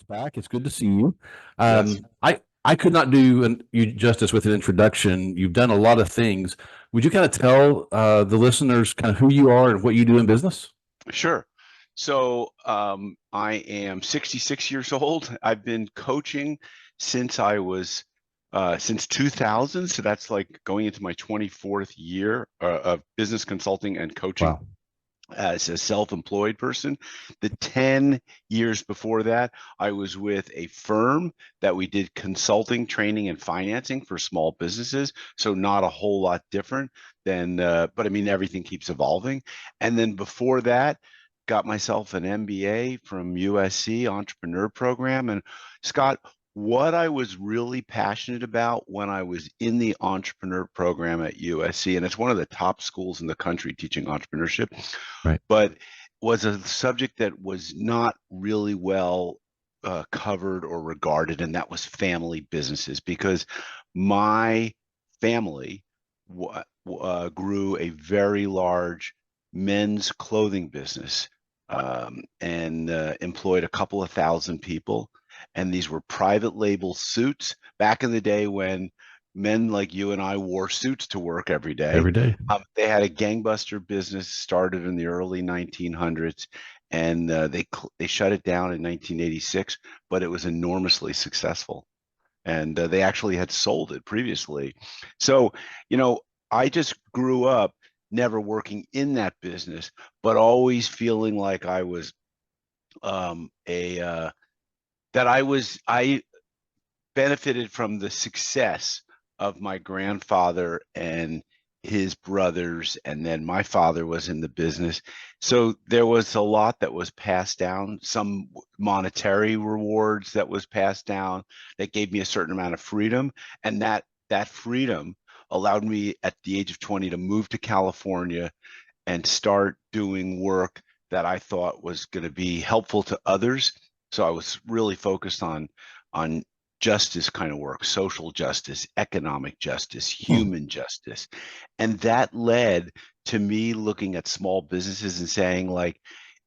back. It's good to see you. Yes, I could not do you justice with an introduction. You've done a lot of things. Would you kind of tell the listeners kind of who you are and what you do in business? sure. So I am 66 years old. I've been coaching since I was since 2000. So that's like going into my 24th year of business consulting and coaching Wow. as a self-employed person. The 10 years before that, I was with a firm that we did consulting, training, and financing for small businesses. So not a whole lot different than, but I mean, everything keeps evolving. And then before that, got myself an MBA from USC entrepreneur program. And Scott, what I was really passionate about when I was in the entrepreneur program at USC, and it's one of the top schools in the country teaching entrepreneurship, Right. but was a subject that was not really well covered or regarded, and that was family businesses, because my family grew a very large men's clothing business, and employed a couple of thousand people. And these were private label suits back in the day when men like you and I wore suits to work every day. Every day. They had a gangbuster business started in the early 1900s, and they shut it down in 1986, but it was enormously successful. And they actually had sold it previously. So, you know, I just grew up never working in that business, but always feeling like I was a that I benefited from the success of my grandfather and his brothers, and then my father was in the business. So there was a lot that was passed down, some monetary rewards that was passed down that gave me a certain amount of freedom. And that freedom allowed me at the age of 20 to move to California and start doing work that I thought was going to be helpful to others. So I was really focused on justice kind of work, social justice, economic justice, Hmm. human justice. And that led to me looking at small businesses and saying, like,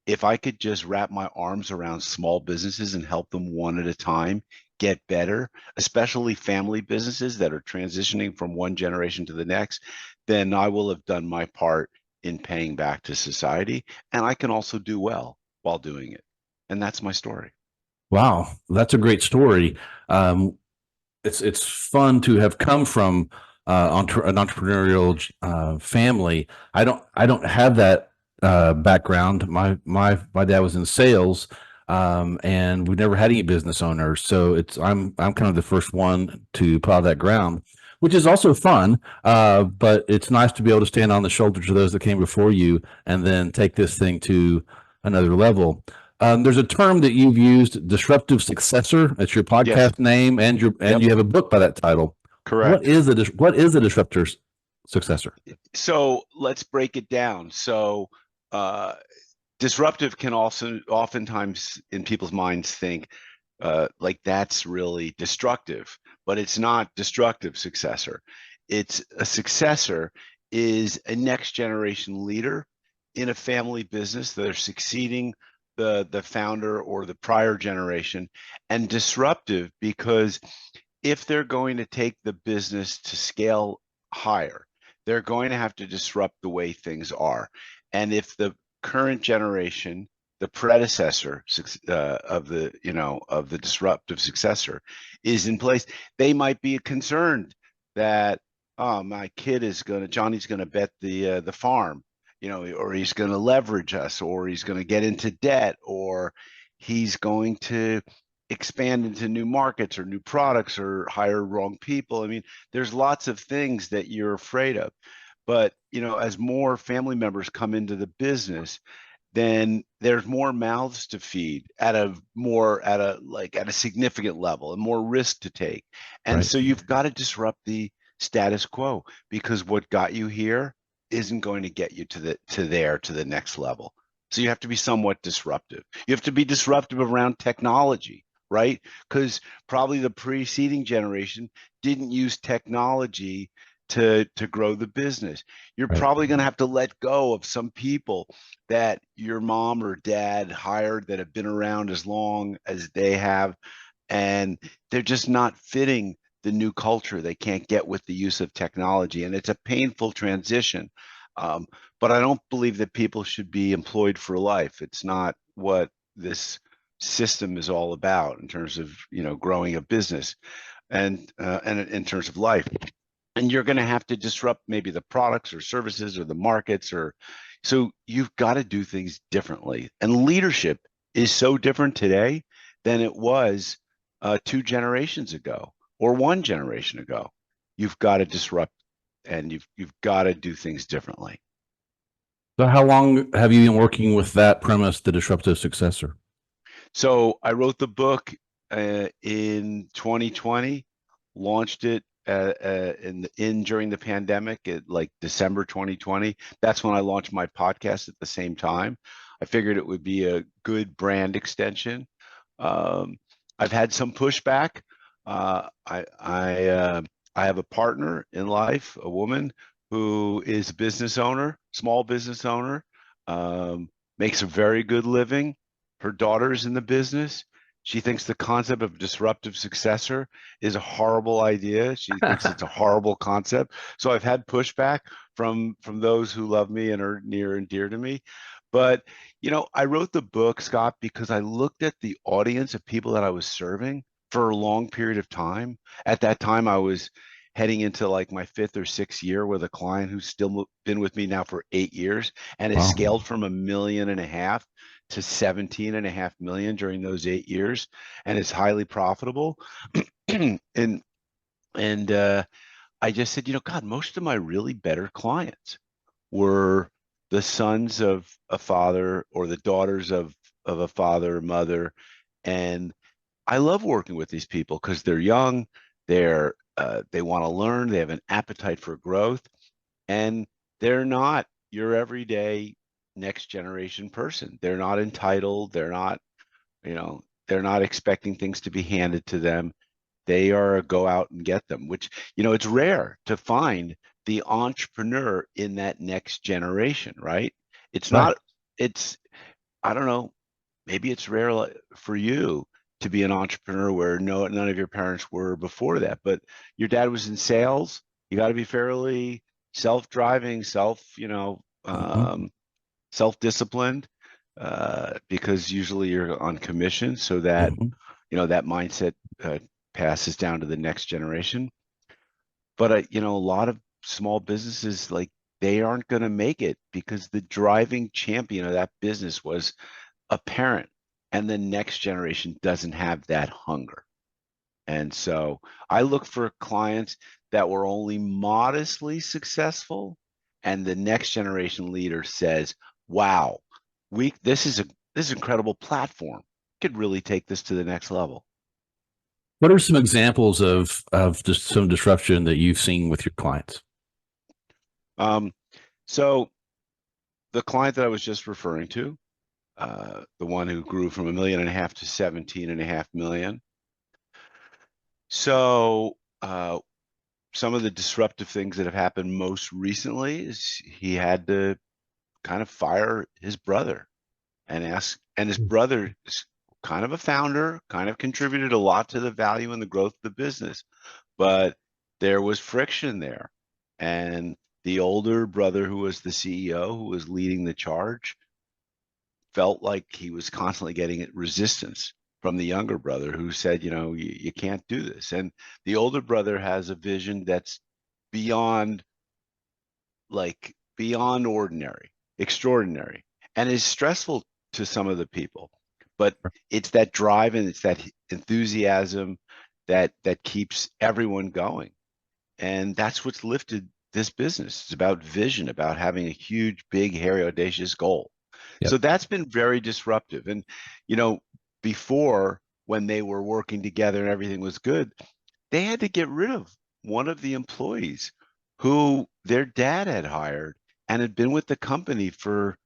if I could just wrap my arms around small businesses and help them one at a time get better, especially family businesses that are transitioning from one generation to the next, then I will have done my part in paying back to society. And I can also do well while doing it. And that's my story. Wow, that's a great story. Um, it's fun to have come from an entrepreneurial family. I don't have that background. My dad was in sales, and we never had any business owners. So I'm kind of the first one to plow that ground, which is also fun. But it's nice to be able to stand on the shoulders of those that came before you, and then take this thing to another level. There's a term that you've used, disruptive successor. That's your Yes. podcast name, and Yep. you have a book by that title. What Correct. is a disruptor successor? So let's break it down. So, uh, disruptive can also oftentimes in people's minds think like that's really destructive, but it's not destructive successor. It's a successor is a next generation leader in a family business that are succeeding the founder or the prior generation, and disruptive because if they're going to take the business to scale higher, they're going to have to disrupt the way things are. And if the current generation, the predecessor of the of the disruptive successor, is in place, they might be concerned that, oh, my kid is going to Johnny's going to bet the farm, or he's going to leverage us, or he's going to get into debt, or he's going to expand into new markets or new products or hire wrong people. I mean, there's lots of things that you're afraid of. But, as more family members come into the business, then there's more mouths to feed at a significant level and more risk to take. And Right. so you've got to disrupt the status quo, because what got you here isn't going to get you to the next level. So you have to be somewhat disruptive. You have to be disruptive around technology, right? Because probably the preceding generation didn't use technology to grow the business. You're Right. probably going to have to let go of some people that your mom or dad hired that have been around as long as they have, and they're just not fitting the new culture. They can't get with the use of technology, and it's a painful transition. Um, but I don't believe that people should be employed for life. It's not what this system is all about in terms of growing a business and in terms of life. And you're going to have to disrupt maybe the products or services or the markets, or so you've got to do things differently. And leadership is so different today than it was 2 generations ago or 1 generation ago. You've got to disrupt, and you've got to do things differently. So how long have you been working with that premise, the disruptive successor? So I wrote the book in 2020, launched it in during the pandemic at like December 2020. That's when I launched my podcast at the same time. I figured it would be a good brand extension. Um, I've had some pushback. I have a partner in life, a woman who is a business owner, small business owner, um, makes a very good living. Her daughter's in the business. She thinks the concept of disruptive successor is a horrible idea. She thinks it's a horrible concept. So I've had pushback from those who love me and are near and dear to me. But I wrote the book, Scott, because I looked at the audience of people that I was serving for a long period of time. At that time, I was heading into like my 5th or 6th year with a client who's still been with me now for 8 years and has Wow. scaled from 1.5 million to 17.5 million during those 8 years, and is highly profitable. and and I just said, God, most of my really better clients were the sons of a father or the daughters of a father or mother. And I love working with these people because they're young, they want to learn, they have an appetite for growth, and they're not your everyday next generation person. They're not entitled, they're not expecting things to be handed to them. They are a go out and get them, which, it's rare to find the entrepreneur in that next generation, right? It's Right. not, it's, I don't know, maybe it's rare for you to be an entrepreneur where none of your parents were before that, but your dad was in sales. You got to be fairly self-driving, Mhm. self-disciplined, because usually you're on commission, so that Mhm. that mindset uh, passes down to the next generation. But a lot of small businesses, like, they aren't going to make it because the driving champion of that business was a parent, and the next generation doesn't have that hunger. And so I look for clients that were only modestly successful, and the next generation leader says, "Wow, we this is incredible platform. Could really take this to the next level." What are some examples of just some disruption that you've seen with your clients? Um, so the client that I was just referring to, the one who grew from 1.5 million to 17.5 million. So some of the disruptive things that have happened most recently is he had to kind of fire his brother and his brother is kind of a founder, kind of contributed a lot to the value and the growth of the business, but there was friction there. And the older brother, who was the CEO, who was leading the charge, felt like he was constantly getting resistance from the younger brother, who said, you can't do this. And the older brother has a vision that's beyond beyond ordinary, extraordinary, and is stressful to some of the people. But it's that drive and it's that enthusiasm that keeps everyone going. And that's what's lifted this business. It's about vision, about having a huge, big, hairy, audacious goal. Yep. So that's been very disruptive. And, you know, before, when they were working together and everything was good, they had to get rid of one of the employees who their dad had hired and had been with the company for,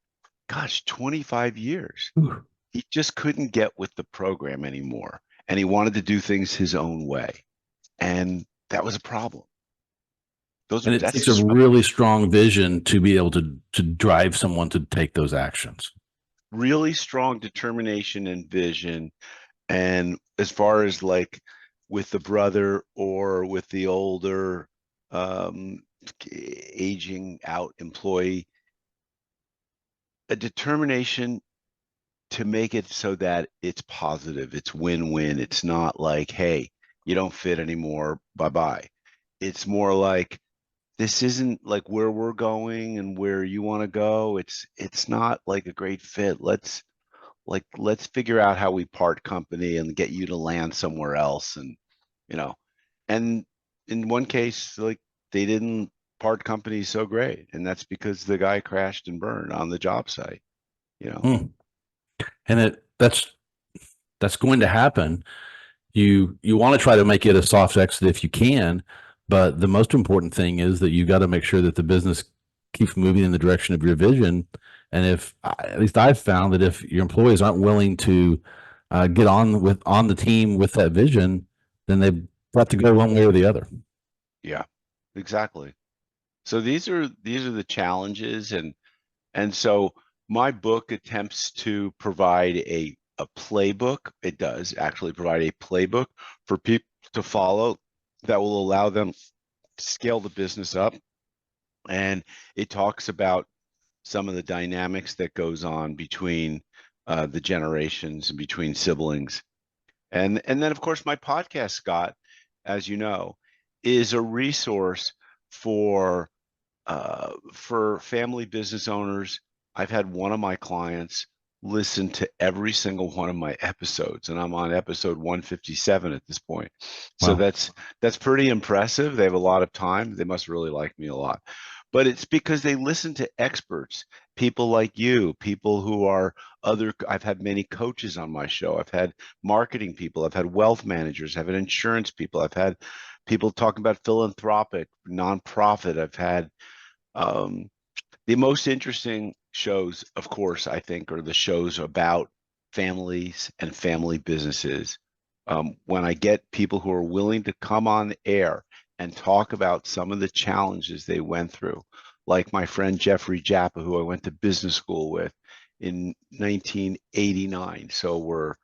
gosh, 25 years. Ooh. He just couldn't get with the program anymore. And he wanted to do things his own way. And that was a problem. Those are And it that's takes a disruptive. really strong vision to be able to drive someone to take those actions. Really strong determination and vision. And as far as like with the brother or with the older um, aging out employee, a determination to make it so that it's positive, it's win-win. It's not like, hey, you don't fit anymore, bye-bye. It's more like this isn't like where we're going and where you want to go. It's not like a great fit. Let's figure out how we part company and get you to land somewhere else. And you know, and in one case, like they didn't part company so great, and that's because the guy crashed and burned on the job site. You know, Hmm. And that's going to happen. You want to try to make it a soft exit if you can, but the most important thing is that you got to make sure that the business keeps moving in the direction of your vision. And if at least I've found that if your employees aren't willing to get on the team with that vision, then they've got to go one way or the other. yeah, exactly. So these are the challenges, and so my book attempts to provide a playbook. It does actually provide a playbook for people to follow that will allow them to scale the business up. And it talks about some of the dynamics that goes on between the generations and between siblings. And then of course my podcast, Scott, as you know, is a resource for for family business owners. I've had one of my clients listen to every single one of my episodes, and I'm on episode 157 at this point. So Wow. that's pretty impressive. They have a lot of time. They must really like me a lot. But it's because they listen to experts, people like you, people who are other. I've had many coaches on my show. I've had marketing people. I've had wealth managers. I've had insurance people. I've had people talking about philanthropic, nonprofit. I've had um, the most interesting shows, of course, I think, are the shows about families and family businesses. When I get people who are willing to come on air and talk about some of the challenges they went through, like my friend Jeffrey Jappa, who I went to business school with in 1989. So we're,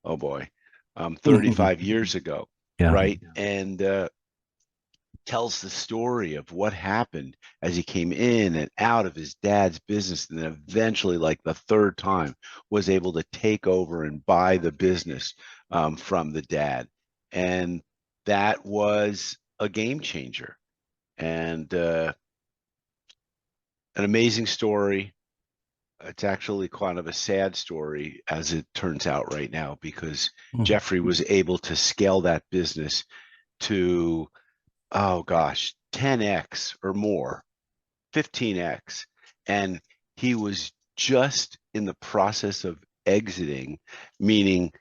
oh boy, 35 years ago, Yeah. right? And tells the story of what happened as he came in and out of his dad's business, and then eventually, like the third time, was able to take over and buy the business from the dad. And that was a game changer, and an amazing story. It's actually kind of a sad story as it turns out right now, because Mhm. Jeffrey was able to scale that business to, oh gosh, 10x or more, 15x. And he was just in the process of exiting, meaning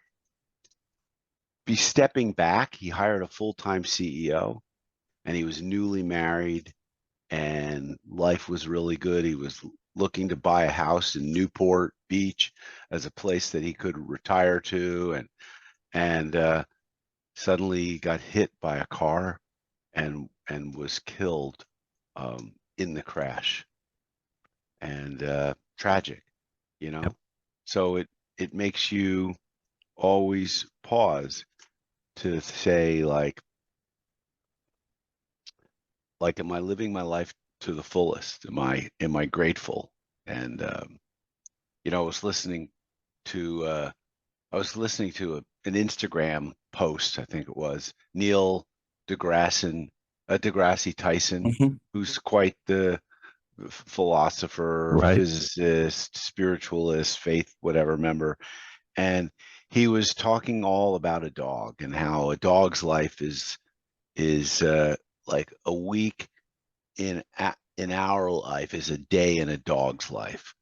be stepping back. He hired a full-time CEO, and he was newly married, and life was really good. He was looking to buy a house in Newport Beach as a place that he could retire to, and suddenly he got hit by a car and was killed in the crash. And tragic, you Yep. know. So it makes you always pause to say, like am I living my life to the fullest? Am I grateful? And I was listening to an Instagram post. I think it was Neil deGrasse Tyson, Mhm. who's quite the philosopher, Right. physicist, spiritualist, faith, whatever member. And he was talking all about a dog and how a dog's life is like a week in our life is a day in a dog's life,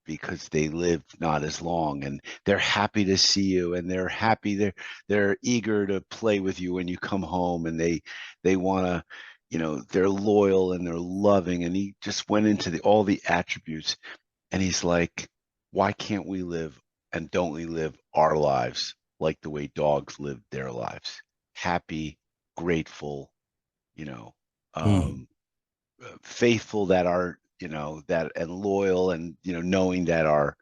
because they live not as long, and they're happy to see you, and they're eager to play with you when you come home, and they want to, they're loyal and they're loving. And he just went into all the attributes, and he's like, why can't we live, and don't we live our lives like the way dogs live their lives? Happy, grateful, you know, Mm. faithful that that and loyal, and knowing that our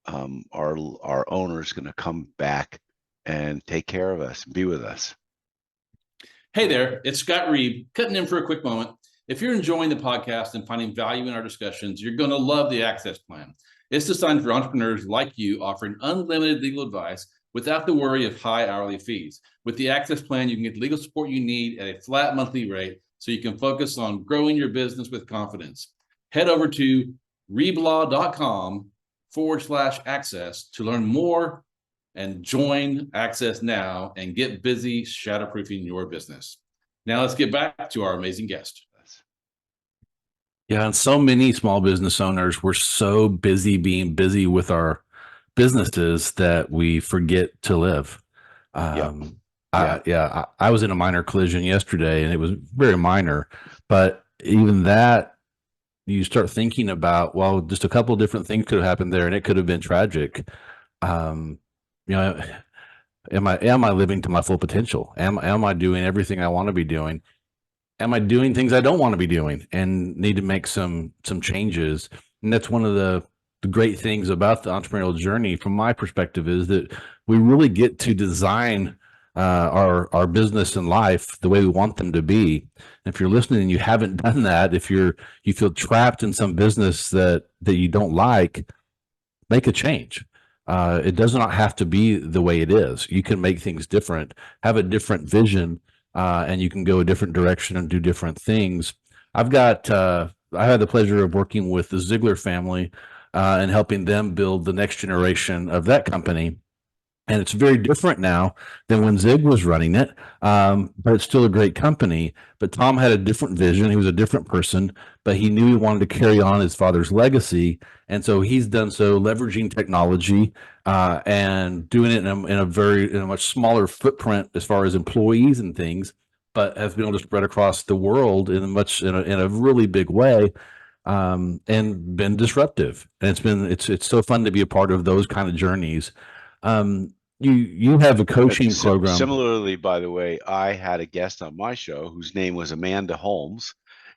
owner is going to come back and take care of us and be with us. Hey there, it's Scott Reed, cutting in for a quick moment. If you're enjoying the podcast and finding value in our discussions, you're going to love the Access Plan. It's designed for entrepreneurs like you, offering unlimited legal advice without the worry of high hourly fees. With the Access Plan, you can get the legal support you need at a flat monthly rate so you can focus on growing your business with confidence. Head over to reblaw.com/access to learn more and join Access now and get busy shatterproofing your business. Now let's get back to our amazing guest. Yeah, and so many small business owners, we're so busy being busy with our businesses that we forget to live. Um, I was in a minor collision yesterday, and it was very minor, but even that, you start thinking about, well, just a couple of different things could have happened there, and it could have been tragic. Um, you know, am I living to my full potential? Am I doing everything I want to be doing? Am I doing things I don't want to be doing and need to make some changes? And that's one of the great things about the entrepreneurial journey, from my perspective, is that we really get to design our business and life the way we want them to be. And if you're listening and you haven't done that, if you feel trapped in some business that you don't like, make a change. It does not have to be the way it is. You can make things different, have a different vision, and you can go a different direction and do different things. I had the pleasure of working with the Ziegler family and helping them build the next generation of that company. And it's very different now than when Zig was running it, but it's still a great company. But Tom had a different vision. He was a different person, but he knew he wanted to carry on his father's legacy. And so he's done so, leveraging technology and doing it in a much smaller footprint as far as employees and things, but has been able to spread across the world in a really big way, and been disruptive. And it's so fun to be a part of those kind of journeys. You have a coaching program. Similarly, by the way, I had a guest on my show whose name was Amanda Holmes.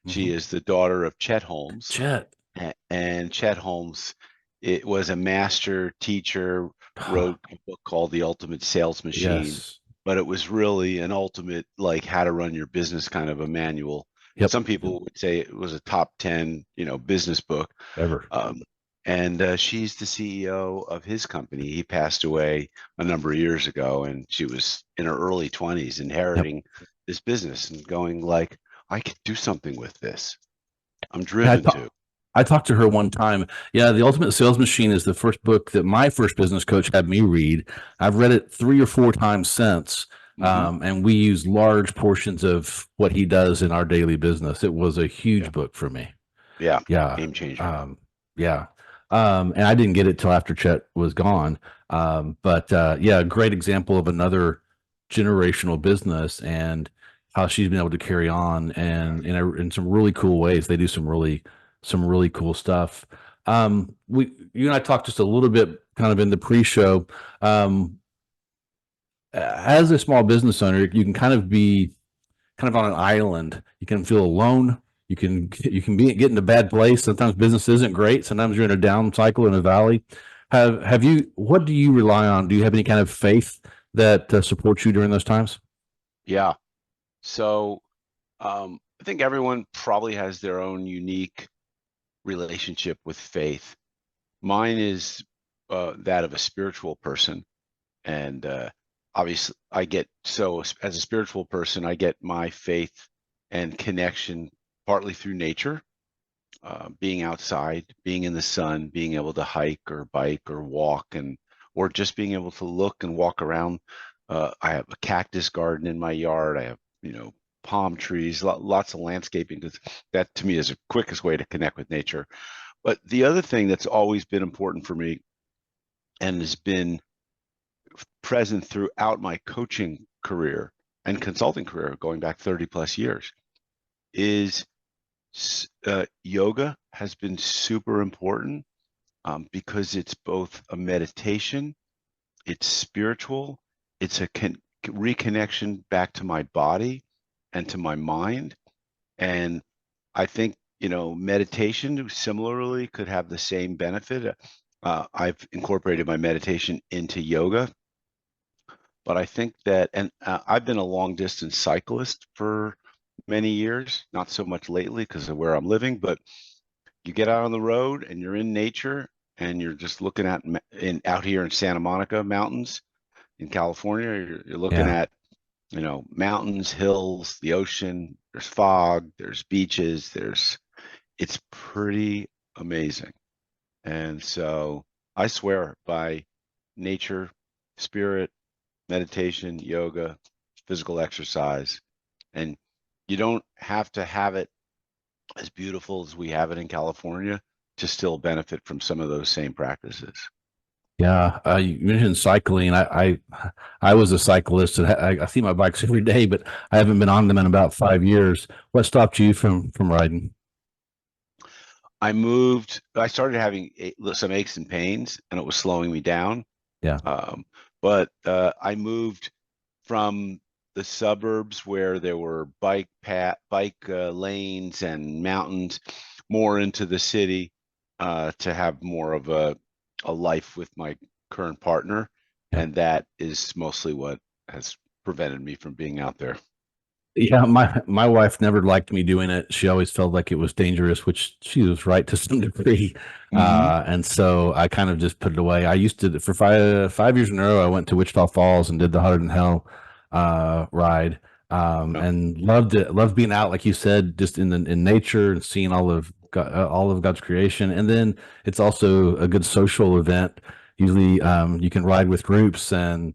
She is the daughter of Chet Holmes. And Chet Holmes, it was a master teacher, wrote a book called The Ultimate Sales Machine. Yes. But it was really an ultimate, like, how to run your business kind of a manual. Yep. Some people would say it was a top 10, business book Ever. And she's the CEO of his company. He passed away a number of years ago, and she was in her early 20s inheriting this business and going like, I could do something with this. I'm driven to. I talked to her one time. Yeah, The Ultimate Sales Machine is the first book that my first business coach had me read. I've read it 3 or 4 times since, and we use large portions of what he does in our daily business. It was a huge book for me. Yeah, yeah, game changer. And I didn't get it till after Chet was gone. But a great example of another generational business and how she's been able to carry on, and in some really cool ways. They do some really cool stuff. You and I talked just a little bit kind of in the pre-show. As a small business owner, you can kind of be on an island. You can feel alone. You can get in a bad place. Sometimes business isn't great. Sometimes you're in a down cycle, in a valley. What do you rely on? Do you have any kind of faith that supports you during those times? Yeah. So I think everyone probably has their own unique relationship with faith. Mine is that of a spiritual person. And obviously, as a spiritual person, I get my faith and connection partly through nature, being outside, being in the sun, being able to hike or bike or walk, or just being able to look and walk around. I have a cactus garden in my yard. I have, palm trees, lots of landscaping. That to me is the quickest way to connect with nature. But the other thing that's always been important for me and has been present throughout my coaching career and consulting career, going back 30 plus years, is yoga has been super important, because it's both a meditation, it's spiritual, it's a reconnection back to my body and to my mind. And I think, meditation similarly could have the same benefit. I've incorporated my meditation into yoga, but I think that, and I've been a long distance cyclist for many years, not so much lately because of where I'm living, but you get out on the road and you're in nature and you're just looking at out here in Santa Monica mountains in California, you're looking Yeah. at, mountains, hills, the ocean, there's fog, there's beaches, it's pretty amazing. And so I swear by nature, spirit, meditation, yoga, physical exercise, and you don't have to have it as beautiful as we have it in California to still benefit from some of those same practices. Yeah, you mentioned cycling. I was a cyclist, and I see my bikes every day, but I haven't been on them in about 5 years. What stopped you from riding? I started having some aches and pains, and it was slowing me down. Yeah, But I moved from the suburbs where there were bike lanes and mountains, more into the city to have more of a life with my current partner, yeah. and that is mostly what has prevented me from being out there. Yeah, my wife never liked me doing it. She always felt like it was dangerous, which she was right to some degree. Mm-hmm. And so I kind of just put it away. I used to for 5 years in a row. I went to Wichita Falls and did the Hotter Than Hell ride, and loved it. Loved being out, like you said, just in nature and seeing all of God's creation. And then it's also a good social event. Usually, you can ride with groups and.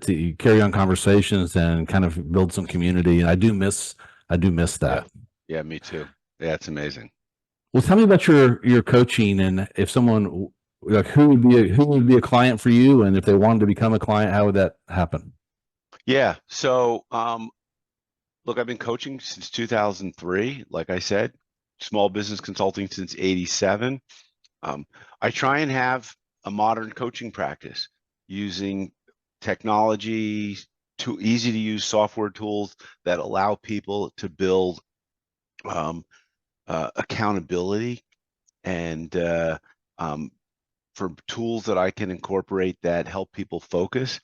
You carry on conversations and kind of build some community. And I do miss Yeah, that. yeah, me too. Yeah, it's amazing. Well, tell me about your coaching, and if someone like who would be a client for you, and if they wanted to become a client, how would that happen? Yeah, so look, I've been coaching since 2003. Like I said, small business consulting since 87. Um, I try and have a modern coaching practice using technology, to easy to use software tools that allow people to build um, accountability and for tools that I can incorporate that help people focus.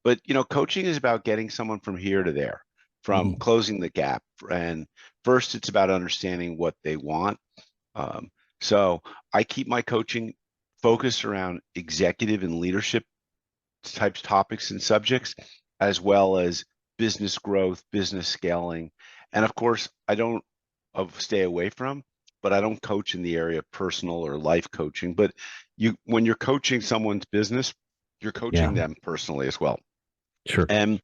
But coaching is about getting someone from here to there, from Mhm. closing the gap. And first, it's about understanding what they want. Um, so I keep my coaching focused around executive and leadership types topics and subjects, as well as business growth, business scaling. And of course, I don't stay away from, but I don't coach in the area of personal or life coaching. But when you're coaching someone's business, you're Yeah, coaching them personally as well. sure. And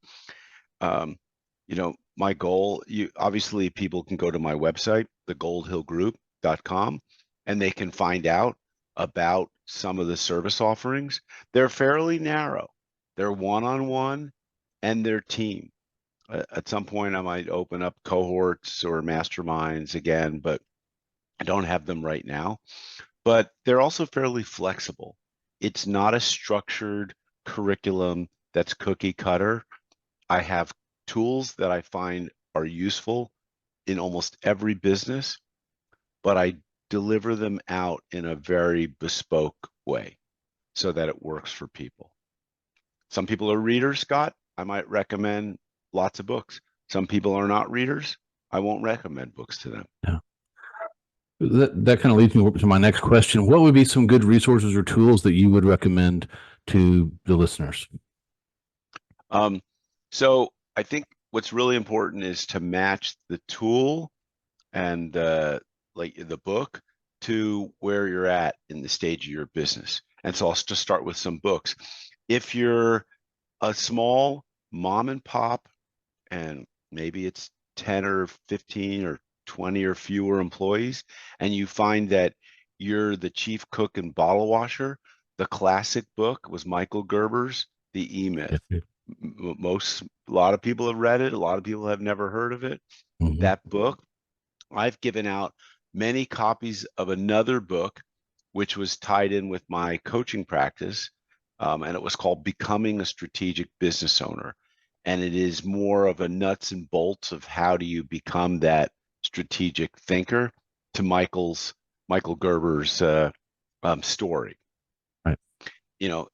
my goal, obviously people can go to my website, thegoldhillgroup.com, and they can find out about some of the service offerings. They're fairly narrow. They're one-on-one and they're team. At some point, I might open up cohorts or masterminds again, but I don't have them right now. But they're also fairly flexible. It's not a structured curriculum that's cookie cutter. I have tools that I find are useful in almost every business, but I deliver them out in a very bespoke way so that it works for people. Some people are readers, Scott. I might recommend lots of books. Some people are not readers. I won't recommend books to them. Yeah. That kind of leads me to my next question. What would be some good resources or tools that you would recommend to the listeners? So I think what's really important is to match the tool and like the book to where you're at in the stage of your business. And so I'll just start with some books. If you're a small mom and pop, and maybe it's 10 or 15 or 20 or fewer employees, and you find that you're the chief cook and bottle washer, the classic book was Michael Gerber's The E-Myth. A lot of people have read it. A lot of people have never heard of it. Mhm. That book, I've given out many copies of another book, which was tied in with my coaching practice, and it was called Becoming a Strategic Business Owner. and it is more of a nuts and bolts of how do you become that strategic thinker to Michael Gerber's story. Right.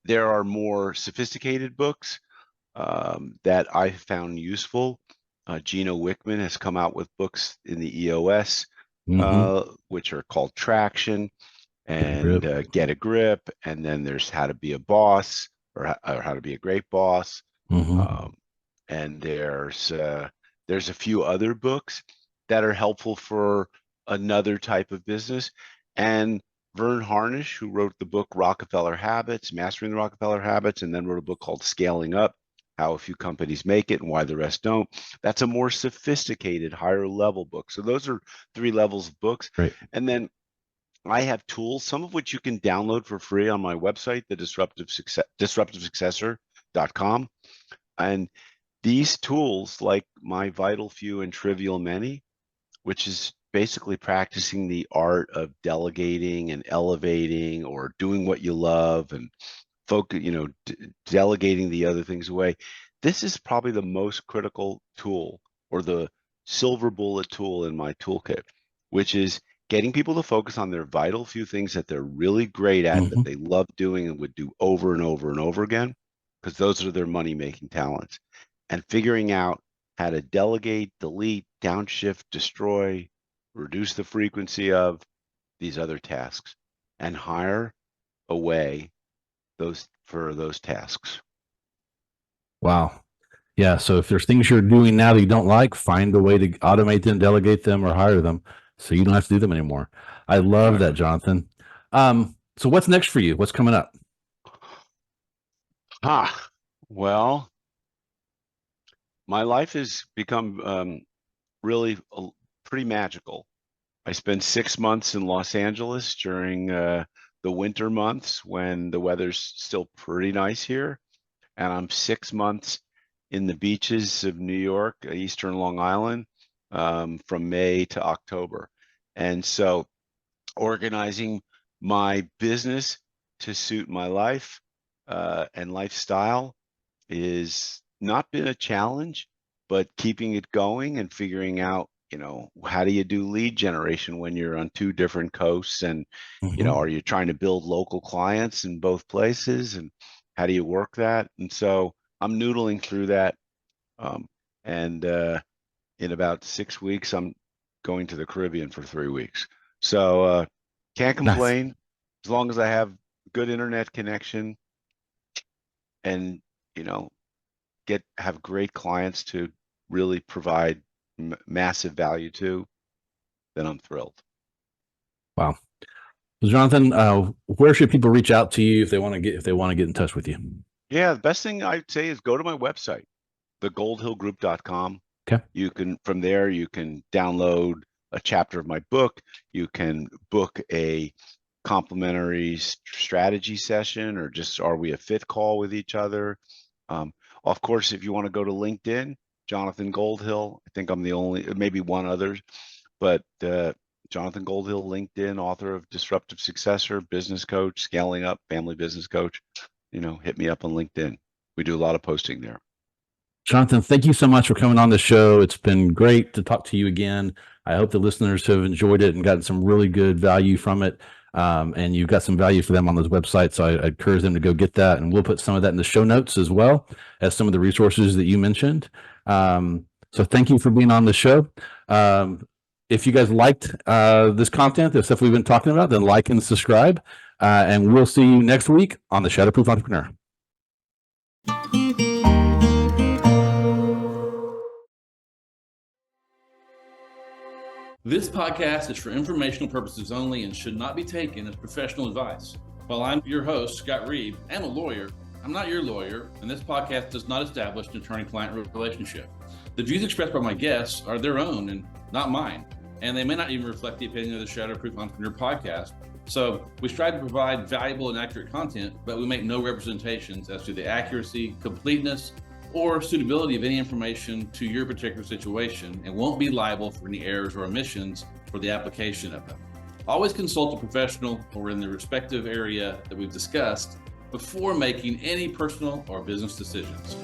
There are more sophisticated books that I found useful. Gino Wickman has come out with books in the EOS, which are called Traction and Get a Grip. And then there's How to Be a Boss or How to Be a Great Boss. And there's a few other books that are helpful for another type of business. And Vern Harnish, who wrote the book Rockefeller Habits, Mastering the Rockefeller Habits, and then wrote a book called Scaling Up, How a Few Companies Make It and Why the Rest Don't. That's a more sophisticated, higher level book. So those are 3 levels of books. Right. And then I have tools, some of which you can download for free on my website, the disruptivesuccessor.com. And these tools, like my Vital Few and Trivial Many, which is basically practicing the art of delegating and elevating or doing what you love and delegating the other things away. This is probably the most critical tool, or the silver bullet tool in my toolkit, which is getting people to focus on their vital few things that they're really great at, that they love doing and would do over and over and over again, because those are their money-making talents, and figuring out how to delegate, delete, downshift, destroy, reduce the frequency of these other tasks, and hire away for those tasks. Wow. Yeah. So if there's things you're doing now that you don't like, find a way to automate them, delegate them, or hire them so you don't have to do them anymore. I love that, Jonathan. So what's next for you? What's coming up? Well, my life has become really pretty magical. I spent 6 months in Los Angeles during the winter months when the weather's still pretty nice here. And I'm 6 months in the beaches of New York, Eastern Long Island, from May to October. And so organizing my business to suit my life and lifestyle is not been a challenge, but keeping it going and figuring out, how do you do lead generation when you're on 2 different coasts, and, are you trying to build local clients in both places, and how do you work that? And so I'm noodling through that. And in about 6 weeks, I'm going to the Caribbean for 3 weeks. So can't complain as long as I have good internet connection and, have great clients to really provide massive value to, then I'm thrilled. Wow. So Jonathan, where should people reach out to you if they want to get in touch with you? Yeah, the best thing I'd say is go to my website, thegoldhillgroup.com. Okay. From there you can download a chapter of my book. You can book a complimentary strategy session, or just are we a fit call with each other. Of course, if you want to go to LinkedIn, Jonathan Goldhill. I think I'm the only, maybe one other, but Jonathan Goldhill, LinkedIn, author of Disruptive Successor, business coach, scaling up, family business coach. Hit me up on LinkedIn. We do a lot of posting there. Jonathan, thank you so much for coming on the show. It's been great to talk to you again. I hope the listeners have enjoyed it and gotten some really good value from it. And you've got some value for them on those websites. So I encourage them to go get that. And we'll put some of that in the show notes as well as some of the resources that you mentioned. So thank you for being on the show. If you guys liked this content, the stuff we've been talking about, then like and subscribe. And we'll see you next week on the Shatterproof Entrepreneur. This podcast is for informational purposes only and should not be taken as professional advice. While I'm your host, Scott Reeb, and a lawyer, I'm not your lawyer, and this podcast does not establish an attorney-client relationship. The views expressed by my guests are their own and not mine, and they may not even reflect the opinion of the Shatterproof Entrepreneur podcast. So we strive to provide valuable and accurate content, but we make no representations as to the accuracy, completeness, or suitability of any information to your particular situation, and won't be liable for any errors or omissions for the application of them. Always consult a professional or in the respective area that we've discussed before making any personal or business decisions.